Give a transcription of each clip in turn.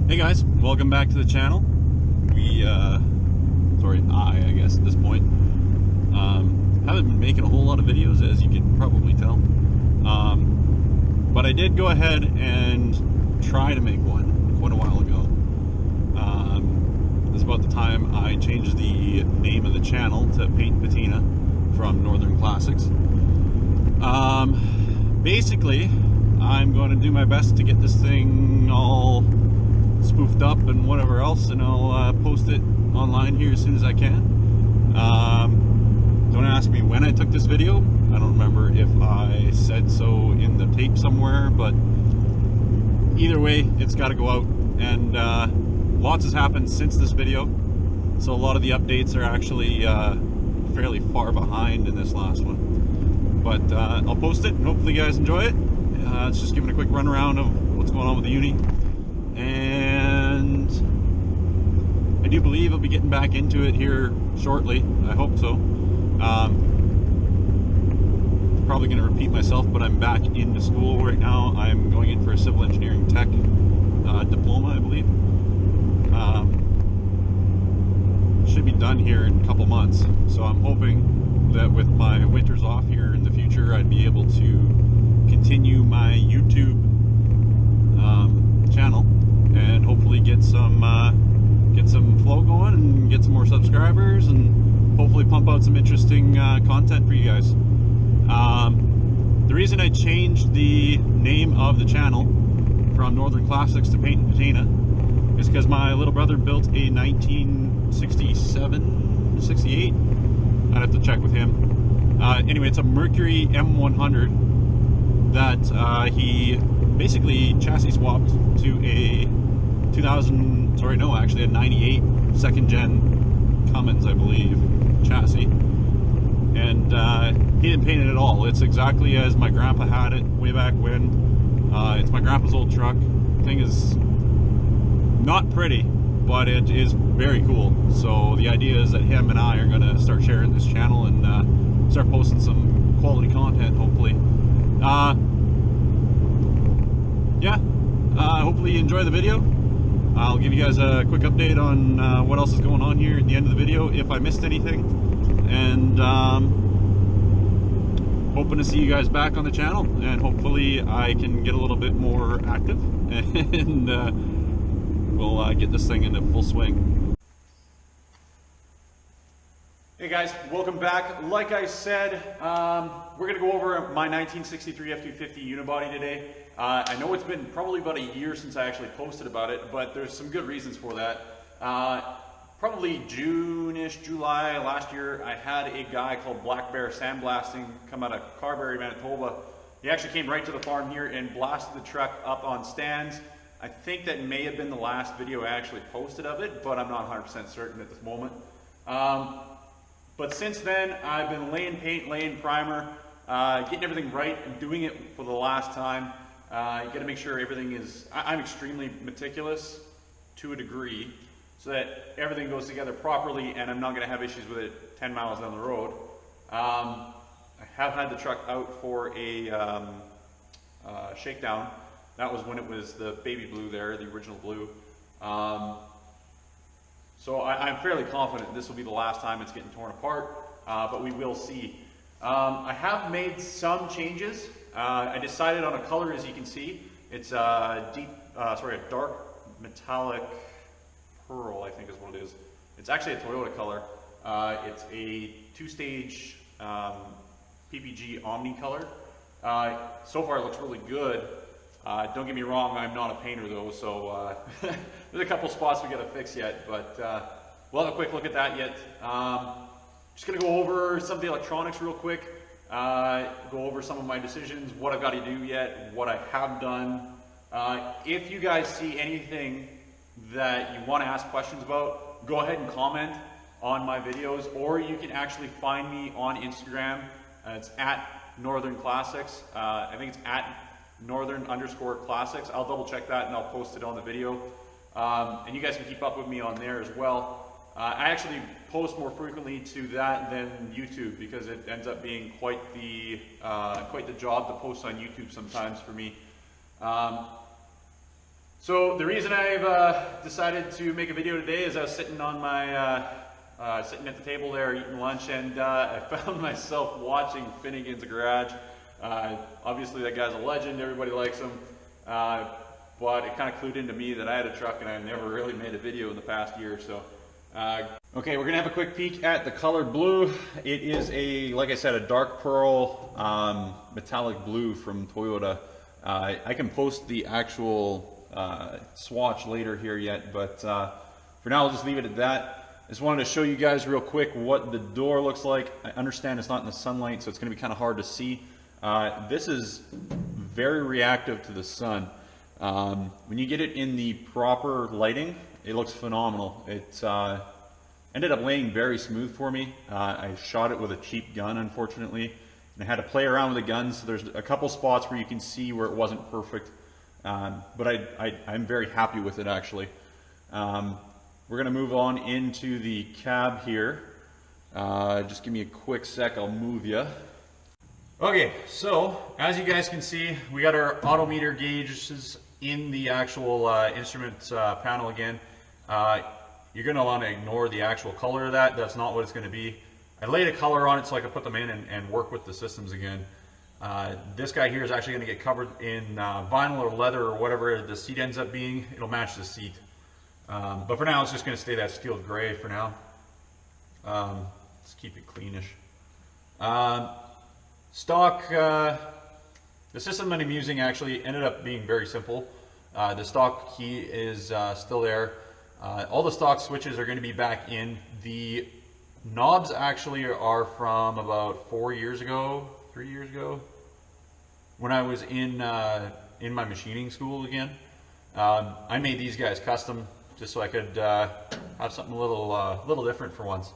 Hey guys, welcome back to the channel. I guess at this point, haven't been making a whole lot of videos, as you can probably tell. But I did go ahead and try to make one quite a while ago. This is about the time I changed the name of the channel to Paint Patina from Northern Classics. Basically, I'm going to do my best to get this thing all spoofed up and whatever else, and I'll post it online here as soon as I can. Don't ask me when I took this video. I don't remember if I said so in the tape somewhere, but either way, it's got to go out, and lots has happened since this video, so a lot of the updates are actually fairly far behind in this last one. But I'll post it, and hopefully you guys enjoy it. It's just giving a quick run around of what's going on with the uni. And I do believe I'll be getting back into it here shortly. I hope so. Probably going to repeat myself, but I'm back into school right now. I'm going in for a civil engineering tech diploma, I believe. Should be done here in a couple months. So I'm hoping that with my winters off here in the future, I'd be able to continue my YouTube channel and hopefully get some flow going and get some more subscribers, and hopefully pump out some interesting content for you guys. The reason I changed the name of the channel from Northern Classics to Paint Patina is because my little brother built a 1967, 68. I'd have to check with him. Anyway, it's a Mercury M100 that he basically chassis swapped to a 98 second gen Cummins, I believe, chassis. And he didn't paint it at all. It's exactly as my grandpa had it way back when. It's my grandpa's old truck. The thing is not pretty, but it is very cool. So the idea is that him and I are going to start sharing this channel and start posting some quality content, hopefully. Hopefully you enjoy the video. I'll give you guys a quick update on what else is going on here at the end of the video if I missed anything. And hoping to see you guys back on the channel, and hopefully I can get a little bit more active and we'll get this thing into full swing. Hey guys, welcome back. Like I said, we're going to go over my 1963 F250 Unibody today. I know it's been probably about a year since I actually posted about it, but there's some good reasons for that. Probably June-ish, July last year, I had a guy called Black Bear Sandblasting come out of Carberry, Manitoba. He actually came right to the farm here and blasted the truck up on stands. I think that may have been the last video I actually posted of it, but I'm not 100% certain at this moment. But since then, I've been laying paint, laying primer, getting everything right, and doing it for the last time. You got to make sure everything is, I'm extremely meticulous to a degree, so that everything goes together properly and I'm not going to have issues with it 10 miles down the road. I have had the truck out for a shakedown. That was when it was the baby blue there, the original blue. So I'm fairly confident this will be the last time it's getting torn apart, but we will see. I have made some changes. I decided on a color, as you can see. It's a dark metallic pearl, I think is what it is. It's actually a Toyota color. It's a two-stage PPG Omni color. So far it looks really good. Don't get me wrong, I'm not a painter though, so there's a couple spots we got to fix yet, but we'll have a quick look at that yet. Just going to go over some of the electronics real quick, go over some of my decisions, what I've got to do yet, what I have done. If you guys see anything that you want to ask questions about, go ahead and comment on my videos, or you can actually find me on Instagram. It's at Northern Classics. I think it's at Northern_Classics. I'll double check that and I'll post it on the video. And you guys can keep up with me on there as well. I actually post more frequently to that than YouTube because it ends up being quite the job to post on YouTube sometimes for me. So the reason I've decided to make a video today is I was sitting on my sitting at the table there eating lunch, and I found myself watching Finnegan's Garage. Obviously that guy's a legend, everybody likes him, but it kind of clued into me that I had a truck and I never really made a video in the past year or so. Okay, we're gonna have a quick peek at the colored blue. It is like I said, a dark pearl metallic blue from Toyota. I can post the actual swatch later here yet, but for now I'll just leave it at that. I just wanted to show you guys real quick what the door looks like. I understand it's not in the sunlight, so it's going to be kind of hard to see. This is very reactive to the sun. When you get it in the proper lighting, it looks phenomenal. It ended up laying very smooth for me. I shot it with a cheap gun, unfortunately, and I had to play around with the gun, so there's a couple spots where you can see where it wasn't perfect. But I'm very happy with it, actually. We're going to move on into the cab here. Just give me a quick sec, I'll move you. Okay, so as you guys can see, we got our odometer gauges in the actual instruments panel again. You're going to want to ignore the actual color of that. That's not what it's going to be. I laid a color on it so I could put them in and work with the systems again. This guy here is actually going to get covered in vinyl or leather or whatever the seat ends up being. It'll match the seat. But for now, it's just going to stay that steel gray for now. Let's keep it cleanish. Stock, the system that I'm using actually ended up being very simple. The stock key is still there. All the stock switches are going to be back in. The knobs actually are from about 3 years ago, when I was in my machining school again. I made these guys custom just so I could have something a little different for once.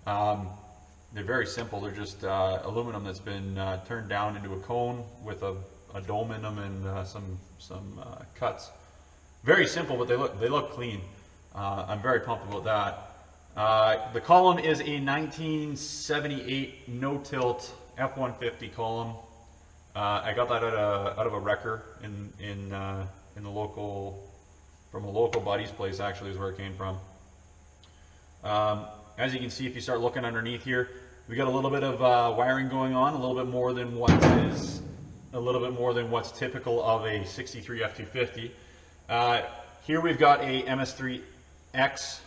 They're very simple. They're just aluminum that's been turned down into a cone with a dome in them and some cuts. Very simple, but they look clean. I'm very pumped about that. The column is a 1978 no-tilt F-150 column. I got that out of a wrecker in the local, from a local buddy's place, actually is where it came from. As you can see, if you start looking underneath here, we got a little bit of wiring going on, a little bit more than what's typical of a 63 F250. Here we've got a MS3X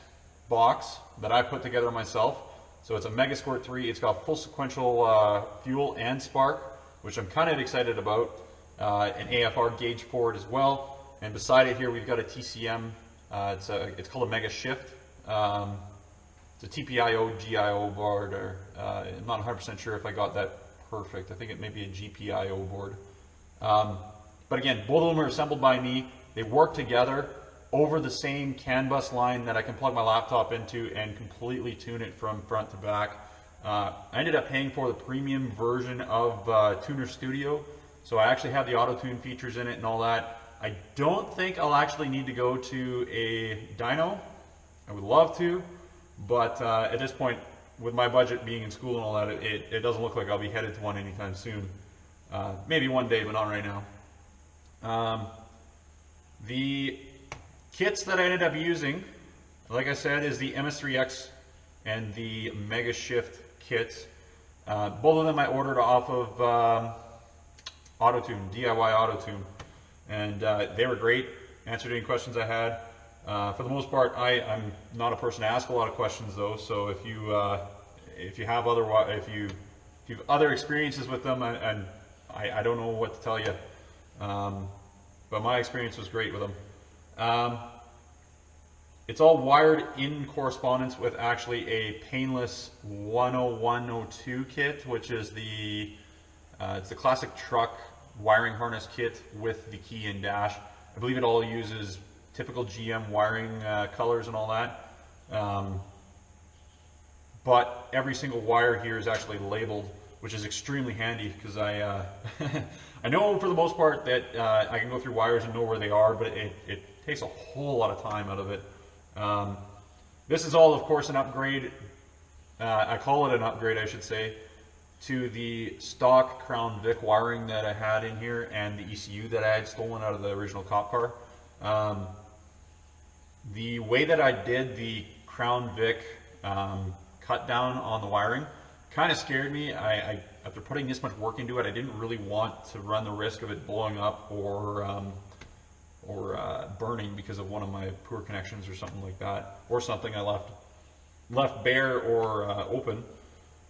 box that I put together myself. So it's a Megasquirt 3. It's got full sequential fuel and spark, which I'm kind of excited about. An AFR gauge for it as well. And beside it here, we've got a TCM. It's called a Mega Shift. It's a TPIO GIO board, or I'm not 100% sure if I got that perfect. I think it may be a GPIO board. But again, both of them are assembled by me. They work together over the same CAN bus line that I can plug my laptop into and completely tune it from front to back. I ended up paying for the premium version of Tuner Studio, so I actually have the auto tune features in it and all that. I don't think I'll actually need to go to a dyno. I would love to, but at this point, with my budget being in school and all that, it doesn't look like I'll be headed to one anytime soon. Maybe one day, but not right now. The kits that I ended up using, like I said, is the MS3X and the Mega Shift kits. Both of them I ordered off of AutoTune, DIY AutoTune, and they were great. Answered any questions I had. For the most part, I'm not a person to ask a lot of questions though. So if you have other experiences with them, and I don't know what to tell you, but my experience was great with them. It's all wired in correspondence with actually a painless 10102 kit, which is it's the classic truck wiring harness kit with the key and dash. I believe it all uses typical GM wiring colors and all that. But every single wire here is actually labeled, which is extremely handy because I I know for the most part that I can go through wires and know where they are, but it takes a whole lot of time out of it. This is all, of course, an upgrade. I call it an upgrade, I should say, to the stock Crown Vic wiring that I had in here and the ECU that I had stolen out of the original cop car. The way that I did the Crown Vic cut down on the wiring kind of scared me. After putting this much work into it, I didn't really want to run the risk of it blowing up or burning because of one of my poor connections or something like that, or something I left bare or open.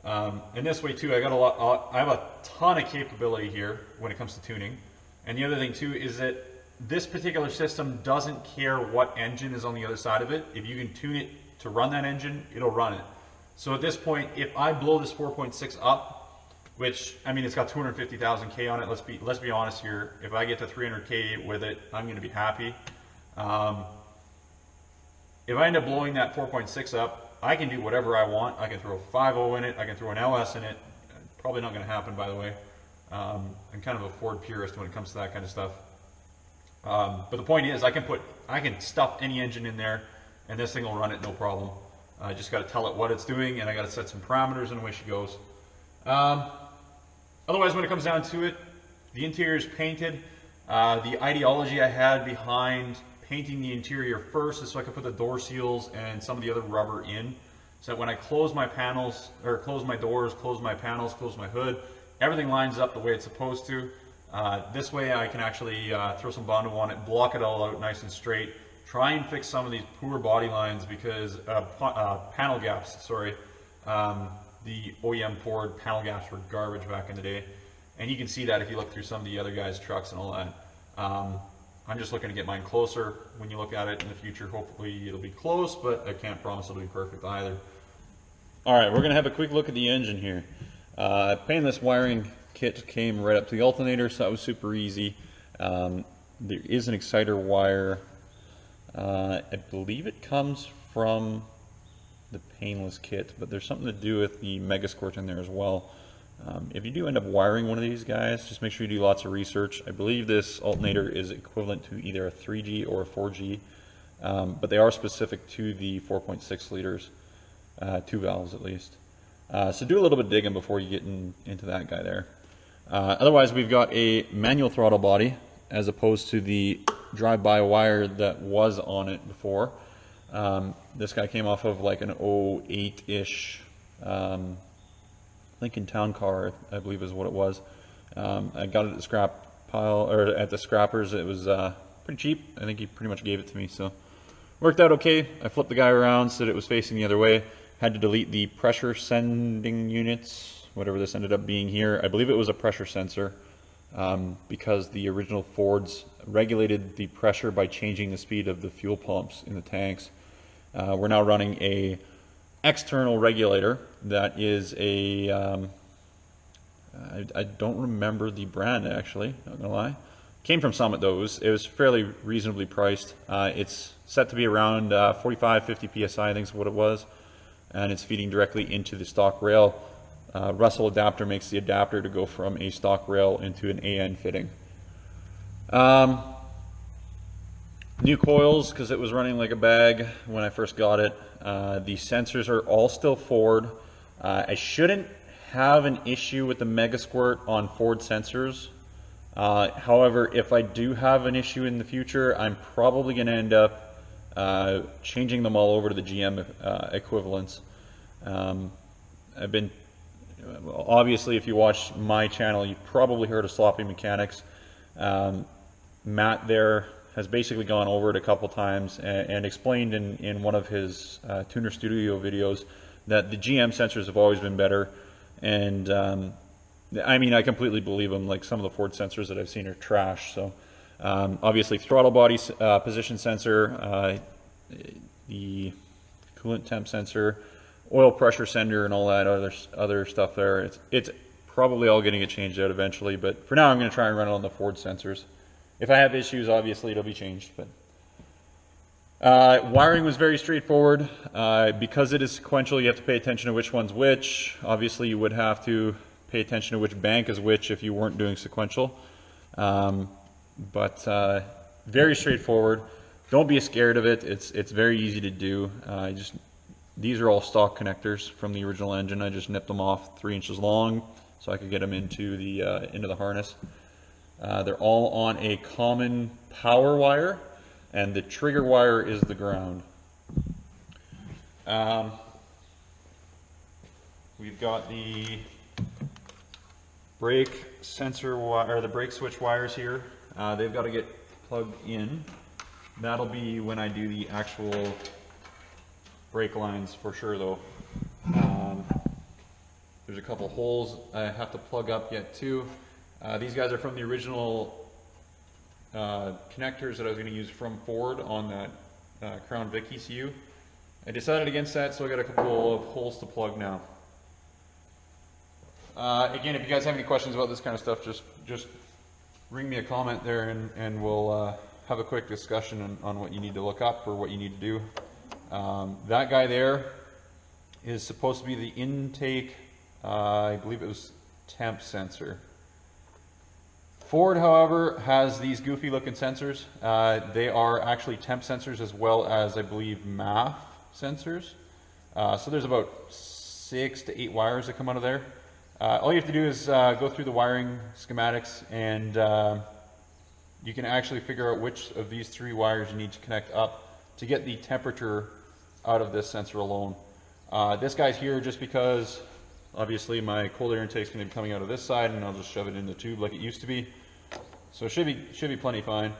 And this way too, I have a ton of capability here when it comes to tuning. And the other thing too is that this particular system doesn't care what engine is on the other side of it. If you can tune it to run that engine, it'll run it. So at this point, if I blow this 4.6 up, which, I mean, it's got 250,000 K on it, let's be honest here. If I get to 300 K with it, I'm going to be happy. If I end up blowing that 4.6 up, I can do whatever I want. I can throw a 5.0 in it, I can throw an LS in it. Probably not going to happen, by the way. I'm kind of a Ford purist when it comes to that kind of stuff. But the point is, I can stuff any engine in there, and this thing will run it no problem. I just got to tell it what it's doing, and I got to set some parameters, and away she goes. Otherwise, when it comes down to it, the interior is painted. The ideology I had behind painting the interior first is so I could put the door seals and some of the other rubber in, so that when I close my panels, or close my doors, close my panels, close my hood, everything lines up the way it's supposed to. This way I can actually throw some Bondo on it, block it all out nice and straight, try and fix some of these poor body lines because, panel gaps, sorry. The OEM Ford panel gaps were garbage back in the day. And you can see that if you look through some of the other guys' trucks and all that. I'm just looking to get mine closer. When you look at it in the future, hopefully it'll be close, but I can't promise it'll be perfect either. All right, we're gonna have a quick look at the engine here. Painless wiring kit came right up to the alternator, so that was super easy. There is an exciter wire. I believe it comes from the painless kit, but there's something to do with the Megasquirt in there as well. If you do end up wiring one of these guys, just make sure you do lots of research. I believe this alternator is equivalent to either a 3G or a 4G, but they are specific to the 4.6 liters, 2 valves at least. So do a little bit of digging before you get into that guy there. Otherwise, we've got a manual throttle body as opposed to the drive-by wire that was on it before. This guy came off of like an 08-ish Lincoln Town Car, I believe is what it was. I got it at the scrap pile, or at the scrappers. It was pretty cheap. I think he pretty much gave it to me, so worked out okay. I flipped the guy around so that it was facing the other way. Had to delete the pressure sending units, whatever this ended up being here. I believe it was a pressure sensor, because the original Fords regulated the pressure by changing the speed of the fuel pumps in the tanks. We're now running a external regulator that is a I don't remember the brand actually, not gonna lie. Came from Summit though. It was fairly reasonably priced. It's set to be around 45-50 psi, I think is what it was, and it's feeding directly into the stock rail. Russell adapter makes the adapter to go from a stock rail into an AN fitting. New coils, because it was running like a bag when I first got it. The sensors are all still Ford. I shouldn't have an issue with the Megasquirt on Ford sensors. However, if I do have an issue in the future, I'm probably going to end up changing them all over to the GM equivalents. I've been, obviously, if you watch my channel, you've probably heard of Sloppy Mechanics. Matt there has basically gone over it a couple times and explained in one of his Tuner Studio videos that the GM sensors have always been better. And I mean, I completely believe him. Like, some of the Ford sensors that I've seen are trash. So obviously throttle body position sensor, the coolant temp sensor, oil pressure sender, and all that other stuff there. It's probably all going to get changed out eventually, but for now I'm going to try and run it on the Ford sensors. If I have issues, obviously it'll be changed. But wiring was very straightforward. Because it is sequential, you have to pay attention to which one's which. Obviously you would have to pay attention to which bank is which if you weren't doing sequential. But very straightforward. Don't be scared of it. It's very easy to do. These are all stock connectors from the original engine. I just nipped them off 3 inches long so I could get them into the harness. They're all on a common power wire. and the trigger wire is the ground. We've got the brake sensor wire, or the brake switch wires here. They've got to get plugged in. That'll be when I do the actual brake lines for sure though. There's a couple holes I have to plug up yet too. These guys are from the original connectors that I was going to use from Ford on that Crown Vic ECU. I decided against that, so I got a couple of holes to plug now. Again, if you guys have any questions about this kind of stuff, just ring me a comment there and we'll have a quick discussion on what you need to look up or what you need to do. That guy there is supposed to be the intake, I believe it was temp sensor. Ford, however, has these goofy looking sensors. They are actually temp sensors as well as, I believe, MAF sensors. So there's about 6 to 8 wires that come out of there. All you have to do is go through the wiring schematics, and you can actually figure out which of these 3 wires you need to connect up to get the temperature out of this sensor alone. This guy's here just because obviously my cold air intake is going to be coming out of this side, and I'll just shove it in the tube like it used to be. So it should be plenty fine.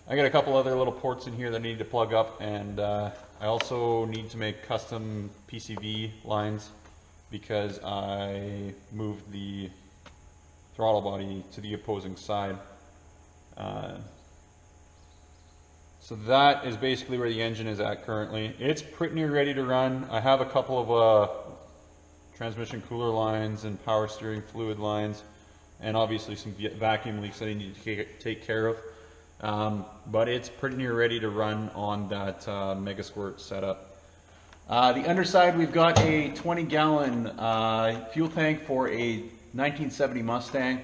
I got a couple other little ports in here that I need to plug up, and I also need to make custom PCV lines because I moved the throttle body to the opposing side. So that is basically where the engine is at currently. It's pretty near ready to run. I have a couple of transmission cooler lines and power steering fluid lines, and obviously some vacuum leaks that I need to take care of. But it's pretty near ready to run on that Mega Squirt setup. The underside, we've got a 20-gallon fuel tank for a 1970 Mustang.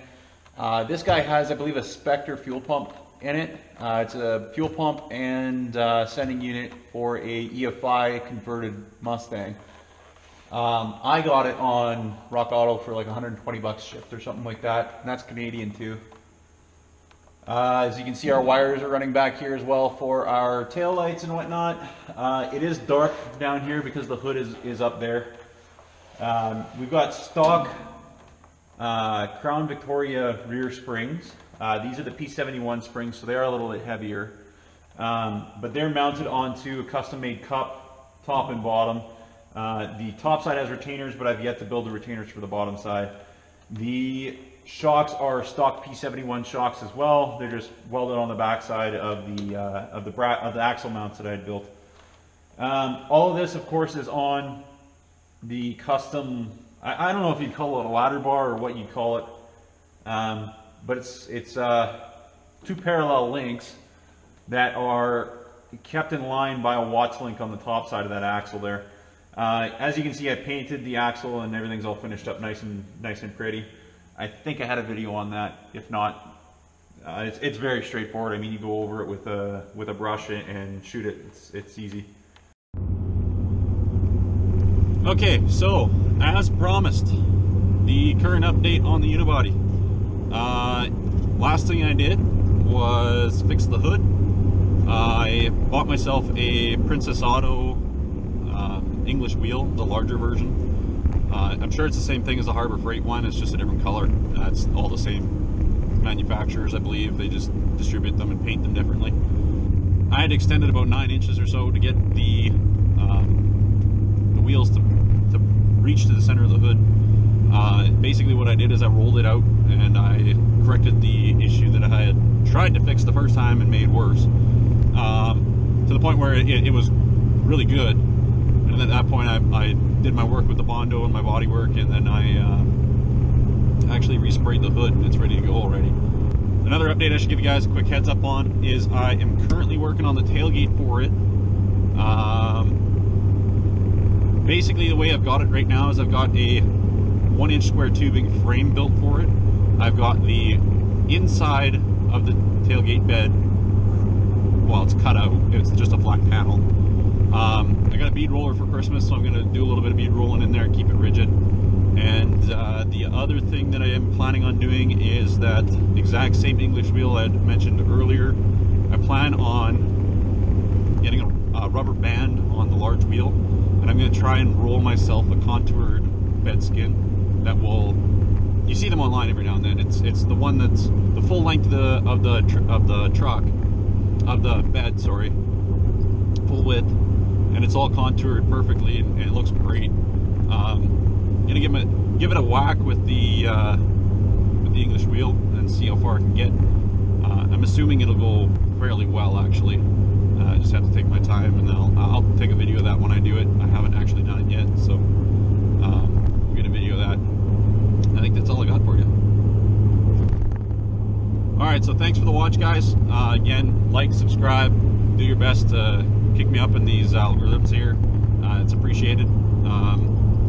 This guy has, I believe, a Spectre fuel pump in it. It's a fuel pump and sending unit for a EFI converted Mustang. I got it on Rock Auto for like 120 bucks shipped or something like that, and that's Canadian too. As you can see, our wires are running back here as well for our tail lights and whatnot. It is dark down here because the hood is up there. We've got stock Crown Victoria rear springs. These are the P71 springs, so they are a little bit heavier. But they're mounted onto a custom-made cup, top and bottom. The top side has retainers, but I've yet to build the retainers for the bottom side. The shocks are stock P71 shocks as well. They're just welded on the back side of the axle mounts that I had built. All of this, of course, is on the custom. I don't know if you'd call it a ladder bar or what you'd call it, but it's 2 parallel links that are kept in line by a Watts link on the top side of that axle there. As you can see, I painted the axle and everything's all finished up nice and pretty. I think I had a video on that. If not, it's very straightforward. I mean, you go over it with a brush and shoot it. It's easy. Okay, so as promised, the current update on the Unibody. Last thing I did was fix the hood. I bought myself a Princess Auto English wheel, the larger version. I'm sure it's the same thing as the Harbor Freight one, it's just a different color. It's all the same manufacturers, I believe. They just distribute them and paint them differently. I had extended about 9 inches or so to get the wheels to reach to the center of the hood. Basically what I did is I rolled it out and I corrected the issue that I had tried to fix the first time and made worse. To the point where it was really good. And at that point I did my work with the Bondo and my body work, and then I actually resprayed the hood and it's ready to go already. Another update I should give you guys a quick heads up on is I am currently working on the tailgate for it. Basically the way I've got it right now is I've got a 1-inch square tubing frame built for it. I've got the inside of the tailgate bed, well, it's cut out, it's just a flat panel. I got a bead roller for Christmas, so I'm going to do a little bit of bead rolling in there and keep it rigid. And the other thing that I am planning on doing is that exact same English wheel I had mentioned earlier. I plan on rubber band on the large wheel, and I'm going to try and roll myself a contoured bed skin that will, you see them online every now and then. It's the one that's the full length of the bed, sorry, full width, and it's all contoured perfectly, and it looks great. Gonna give it a whack with the English wheel and see how far I can get. I'm assuming it'll go fairly well, actually. I just have to take my time, and I'll take a video of that when I do it. I haven't actually done it yet, so I'm gonna video that. I think that's all I got for you. Alright, so thanks for the watch, guys. Again, like, subscribe, do your best to kick me up in these algorithms here. It's appreciated.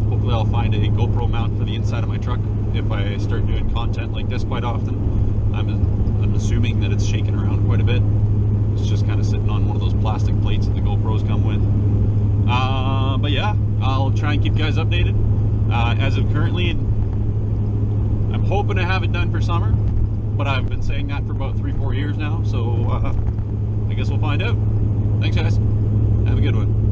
Hopefully I'll find a GoPro mount for the inside of my truck if I start doing content like this quite often. I'm assuming that it's shaking around quite a bit. It's just kind of sitting on one of those plastic plates that the GoPros come with. But yeah, I'll try and keep you guys updated. As of currently, I'm hoping to have it done for summer, but I've been saying that for about 3-4 years now, so I guess we'll find out. Thanks, guys. Have a good one.